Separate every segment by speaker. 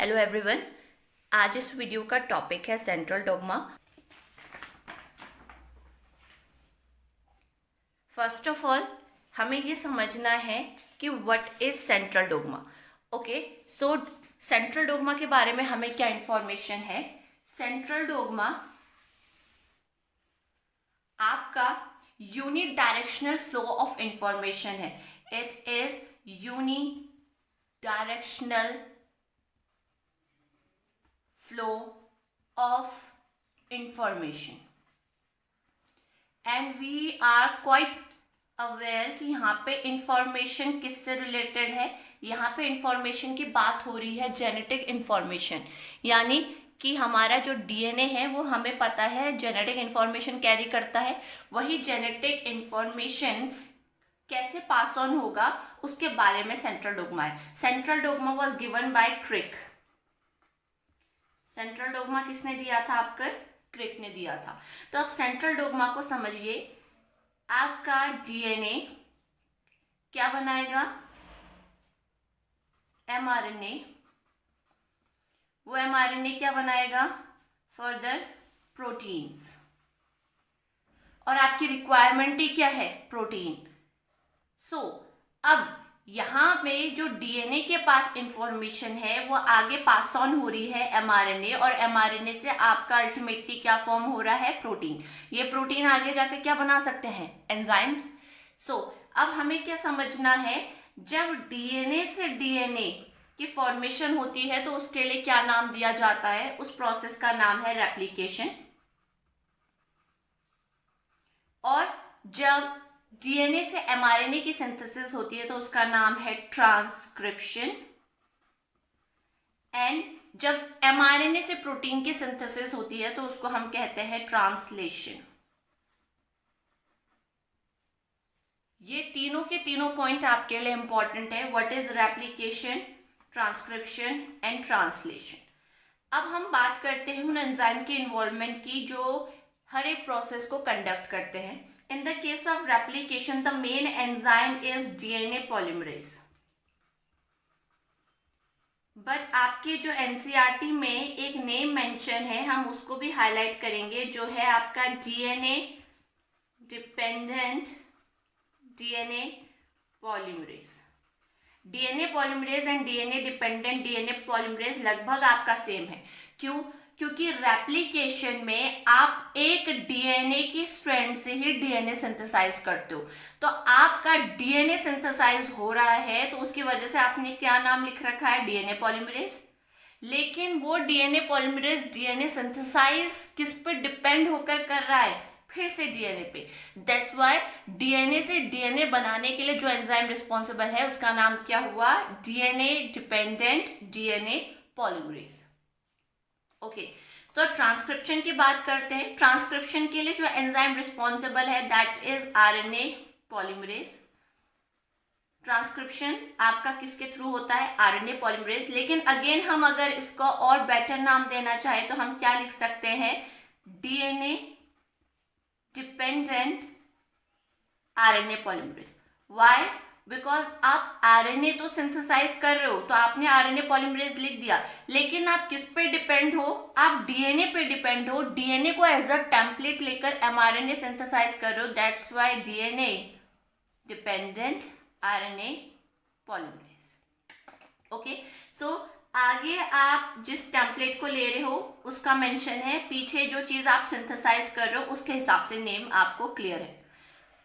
Speaker 1: Hello everyone. आज इस video का टॉपिक है central dogma. First of all हमें ये समझना है कि what is central dogma. Okay, so central dogma के बारे में हमें क्या इंफॉर्मेशन है। सेंट्रल डोग्मा आपका unidirectional flow of information है। It is unidirectional flow of information and we are quite aware कि यहाँ पे इंफॉर्मेशन किससे रिलेटेड है। यहाँ पे इंफॉर्मेशन की बात हो रही है जेनेटिक इंफॉर्मेशन, यानी कि हमारा जो डीएनए है वो हमें पता है जेनेटिक इंफॉर्मेशन कैरी करता है। वही जेनेटिक इंफॉर्मेशन कैसे पास ऑन होगा उसके बारे में सेंट्रल डोग्मा है। Central dogma was given by Crick. Central dogma किसने दिया था? आपका क्रिक ने दिया था। तो अब सेंट्रल डोग्मा को समझिए। आपका डीएनए क्या बनाएगा? एमआरएनए। वो एमआरएनए क्या बनाएगा? Further proteins. और आपकी रिक्वायरमेंट ही क्या है? प्रोटीन। सो अब यहाँ पे जो डीएनए के पास इंफॉर्मेशन है वो आगे पास ऑन हो रही है एमआरएनए, और एमआरएनए से आपका अल्टीमेटली क्या फॉर्म हो रहा है? प्रोटीन। ये प्रोटीन आगे जाकर क्या बना सकते हैं? एंजाइम्स। सो अब हमें क्या समझना है, जब डीएनए से डीएनए की फॉर्मेशन होती है तो उसके लिए क्या नाम दिया जाता है? उस प्रोसेस का नाम है रेप्लिकेशन। और जब डीएनए से एमआरएनए की सिंथेसिस होती है तो उसका नाम है ट्रांसक्रिप्शन। एंड जब एमआरएनए से प्रोटीन की सिंथेसिस होती है तो उसको हम कहते हैं ट्रांसलेशन। ये तीनों के तीनों पॉइंट आपके लिए इंपॉर्टेंट है। What is replication, transcription and translation. अब हम बात करते हैं उन एंजाइम के इन्वॉल्वमेंट की जो हर एक प्रोसेस को कंडक्ट करते हैं। In the case of replication, the main enzyme is DNA polymerase. But आपके जो NCERT में एक नेम मेंशन है, हम उसको भी हाईलाइट करेंगे, जो है आपका DNA dependent DNA polymerase. DNA polymerase and DNA dependent DNA polymerase लगभग आपका सेम है। क्यों? क्योंकि रेप्लिकेशन में आप एक डीएनए की स्ट्रैंड से ही डीएनए सिंथेसाइज करते हो। तो आपका डीएनए सिंथेसाइज हो रहा है तो उसकी वजह से आपने क्या नाम लिख रखा है? DNA polymerase. लेकिन वो डीएनए पॉलीमरेज डीएनए सिंथेसाइज किस पे डिपेंड होकर कर रहा है? फिर से डीएनए पे। दैट्स व्हाई डीएनए से डीएनए बनाने के लिए जो एंजाइम रिस्पॉन्सिबल है उसका नाम क्या हुआ? DNA dependent DNA polymerase. Okay, तो ट्रांसक्रिप्शन की बात करते हैं। ट्रांसक्रिप्शन के लिए जो एंजाइम रिस्पॉन्सिबल है that is RNA polymerase. Transcription आपका किसके थ्रू होता है? RNA polymerase. लेकिन अगेन हम अगर इसको और बेटर नाम देना चाहे तो हम क्या लिख सकते हैं? DNA dependent RNA polymerase. Why? Because आप आरएनए तो सिंथेसाइज कर रहे हो तो आपने आरएनए पॉलीमरेज लिख दिया, लेकिन आप किस पे डिपेंड हो? आप डीएनए पे डिपेंड हो। डीएनए को एज अ टेम्पलेट लेकर एमआरएनए सिंथेसाइज कर रहे हो। That's why DNA dependent RNA polymerase. Okay, so आगे आप जिस टेम्पलेट को ले रहे हो उसका मेंशन है, पीछे जो चीज आप सिंथेसाइज कर रहे हो उसके हिसाब से नेम आपको क्लियर है।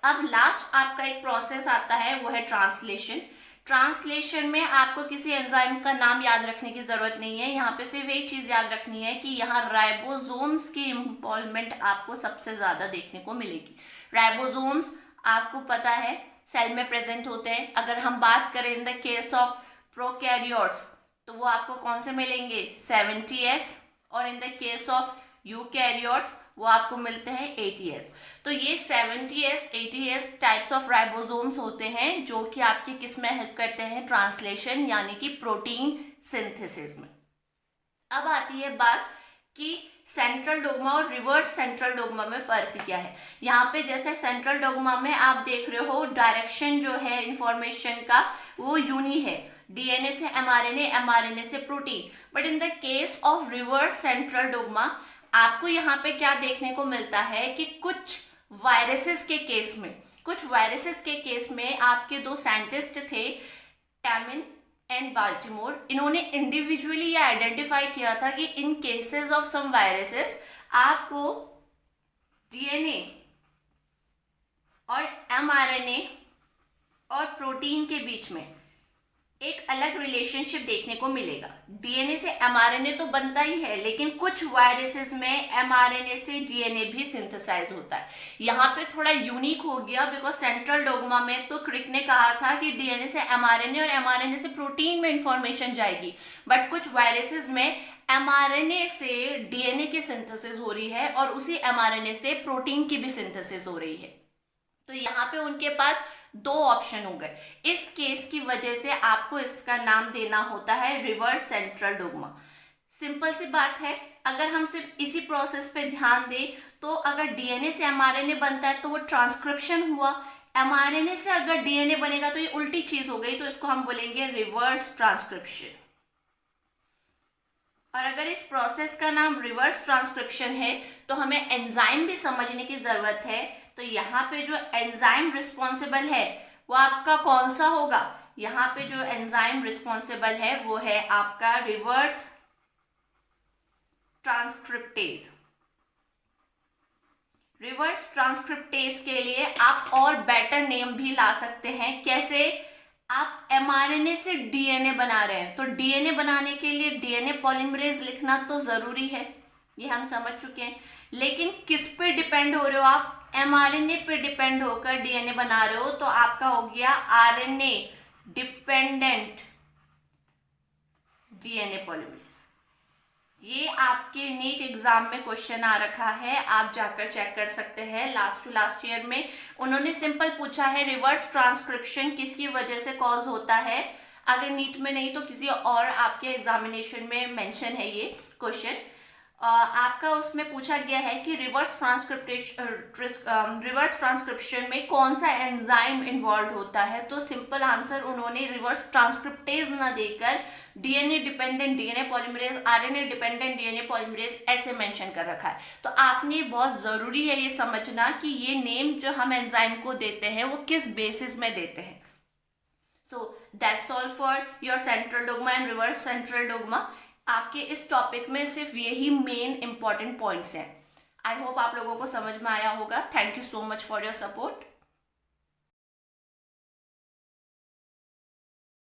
Speaker 1: अब लास्ट आपका एक प्रोसेस आता है, वो है ट्रांसलेशन। ट्रांसलेशन में आपको किसी एंजाइम का नाम याद रखने की जरूरत नहीं है। यहाँ पे सिर्फ एक चीज याद रखनी है कि यहाँ राइबोसोम्स की इन्वॉल्वमेंट आपको सबसे ज्यादा देखने को मिलेगी। राइबोसोम्स आपको पता है सेल में प्रेजेंट होते हैं। अगर हम बात करें in the case of prokaryotes तो वो आपको कौन से मिलेंगे? 70S। और in the case of eukaryotes वो आपको मिलते हैं 80S। तो ये 70S 80S types of ribosomes होते हैं जो कि आपके किस में हेल्प करते हैं? ट्रांसलेशन यानी कि प्रोटीन सिंथेसिस में। अब आती है बात कि सेंट्रल डोग्मा और रिवर्स सेंट्रल डोग्मा में फर्क क्या है। यहाँ पे जैसे सेंट्रल डोग्मा में आप देख रहे हो डायरेक्शन जो है इंफॉर्मेशन का वो यूनी है, डीएनए से एमआरएनए, एमआरएनए से protein. But in the case of reverse central dogma आपको यहाँ पे क्या देखने को मिलता है कि कुछ वायरसेस के केस में आपके दो साइंटिस्ट थे, टैमिन एंड बाल्टीमोर, इन्होंने इंडिविजुअली ये आइडेंटिफाई किया था कि इन केसेस ऑफ सम वायरसेस आपको डीएनए और एमआरएनए और प्रोटीन के बीच में एक अलग रिलेशनशिप देखने को मिलेगा। डीएनए से एमआरएनए तो बनता ही है, लेकिन कुछ वायरसेस में एमआरएनए से डीएनए भी सिंथेसाइज होता है। यहाँ पे थोड़ा यूनिक हो गया बिकॉज सेंट्रल डोग्मा में तो क्रिक ने कहा था कि डीएनए से एमआरएनए और एमआरएनए से प्रोटीन में इंफॉर्मेशन जाएगी, बट कुछ वायरसेस में एमआरएनए से डीएनए की सिंथेसिस हो रही है और उसी एमआरएनए से प्रोटीन की भी सिंथेसिस हो रही है। तो यहाँ पे उनके पास दो ऑप्शन हो गए। इस केस की वजह से आपको इसका नाम देना होता है रिवर्स सेंट्रल डोग्मा। सिंपल सी बात है, अगर हम सिर्फ इसी प्रोसेस पे ध्यान दें तो अगर डीएनए से एमआरएनए बनता है तो वो ट्रांसक्रिप्शन हुआ, एमआरएनए से अगर डीएनए बनेगा तो ये उल्टी चीज हो गई, तो इसको हम बोलेंगे रिवर्स ट्रांसक्रिप्शन। और अगर इस प्रोसेस का नाम रिवर्स ट्रांसक्रिप्शन है तो हमें एंजाइम भी समझने की जरूरत है। तो यहाँ पे जो एंजाइम रिस्पॉन्सिबल है वो आपका कौन सा होगा? यहाँ पे जो एंजाइम रिस्पॉन्सिबल है वो है आपका रिवर्स ट्रांसक्रिप्टेज। रिवर्स ट्रांसक्रिप्टेज के लिए आप और बेटर नेम भी ला सकते हैं। कैसे? आप एमआरएनए से डीएनए बना रहे हैं तो डीएनए बनाने के लिए डीएनए पॉलीमरेज लिखना तो जरूरी है, ये हम समझ चुके हैं। लेकिन किस पे डिपेंड हो रहे हो आप? एमआरएनए पे डिपेंड होकर डीएनए बना रहे हो, तो आपका हो गया आरएनए डिपेंडेंट डीएनए पॉलीमरेज। ये आपके नीट एग्जाम में क्वेश्चन आ रखा है, आप जाकर चेक कर सकते हैं। लास्ट टू लास्ट ईयर में उन्होंने सिंपल पूछा है रिवर्स ट्रांसक्रिप्शन किसकी वजह से कॉज होता है। अगर नीट में नहीं तो किसी और आपके एग्जामिनेशन में मेंशन है ये क्वेश्चन। आपका उसमें पूछा गया है कि रिवर्स ट्रांसक्रिप्शन में कौन सा एंजाइम इन्वॉल्व होता है। तो सिंपल आंसर उन्होंने रिवर्स ट्रांसक्रिप्टेज ना देकर DNA dependent DNA polymerase, RNA dependent DNA polymerase ऐसे मेंशन कर रखा है। तो आपने बहुत जरूरी है ये समझना कि ये नेम जो हम एंजाइम को देते हैं वो किस बेसिस में देते हैं। So that's all for your central dogma and reverse central dogma. आपके इस टॉपिक में सिर्फ यही मेन इंपॉर्टेंट पॉइंट्स हैं। आई होप आप लोगों को समझ में आया होगा। Thank you so much for your support.